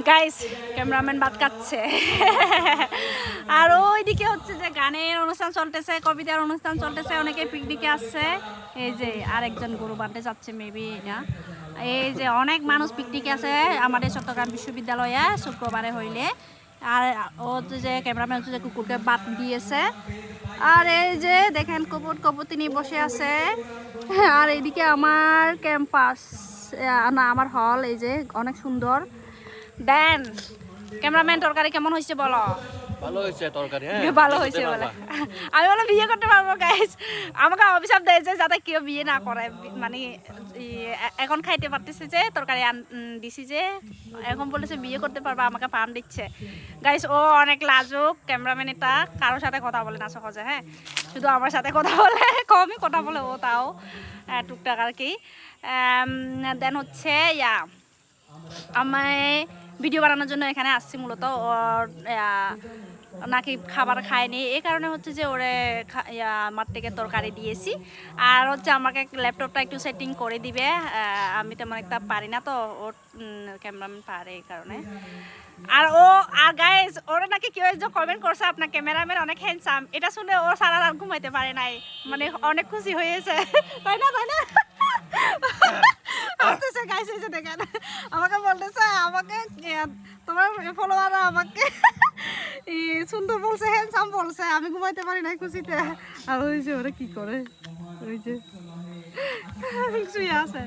Guys cameraman ভাত খাচ্ছে আর ওইদিকে হচ্ছে যে গানের অনুষ্ঠান চলতেছে, কবিতার অনুষ্ঠান চলতেছে, অনেকে পিকনিকে আসছে। এই যে আরেকজন গরু বাঁধতে যাচ্ছে মেবি না, এই যে অনেক মানুষ পিকনিকে আছে আমাদের চট্টগ্রাম বিশ্ববিদ্যালয়ে শুক্রবারে হইলে। আর ও যে ক্যামেরাম্যান হচ্ছে যে কুকুরকে বাত দিয়েছে। আর এই যে দেখেন কপুতিনি বসে আছে। আর এইদিকে আমার ক্যাম্পাস না আমার হল, এই যে অনেক সুন্দর। দেন ক্যামেরাম্যান তরকারি কেমন হয়েছে বলো? ভালো হয়েছে তরকারি, হ্যাঁ ভালো হয়েছে বলে আমি বলে বিয়ে করতে পারবো গাইস। আমাকে অভিশাপ দিয়েছে যাতে কেউ বিয়ে না করে, মানে এখন খাইতে পারতেছে যে তরকারি দিছি যে এখন বলেছে বিয়ে করতে পারবো, আমাকে পান দিচ্ছে গাইস। ও অনেক লাজুক ক্যামেরাম্যান, এটা কারোর সাথে কথা বলে না সহজে, হ্যাঁ শুধু আমার সাথে কথা বলে, কমই কথা বলে ও, তাও টুকটাক আর কি। দেন হচ্ছে আমায় ভিডিও বানানোর জন্য এখানে আসছি মূলত। ওর নাকি খাবার খায়নি, এই কারণে হচ্ছে যে ওরে আমার থেকে তরকারি দিয়েছি। আর হচ্ছে আমাকে ল্যাপটপটা একটু সেটিং করে দিবে, আমি তেমন একটা পারি না তো, ওর ক্যামেরাম্যান পারে এই কারণে। আর আর গাইস ওরা নাকি কেউ যে কমেন্ট করছে আপনার ক্যামেরাম্যান অনেক হ্যান্ডসাম, এটা শুনে ও সারা রাত ঘুমাইতে পারে নাই, মানে অনেক খুশি হয়েছে তাই না তাই না? আসতেছে গাইস, এই যে দেখেন আমাকে বলতেছে, আমাকে তোমার ফলোয়াররা আমাকে সুন্দর বলছে, হ্যান্ডসাম বলছে, আমি ঘুমাইতে পারি নাই খুশিতে। আর ওই যে ওরা কি করে, ওই যে শুয়ে আছে।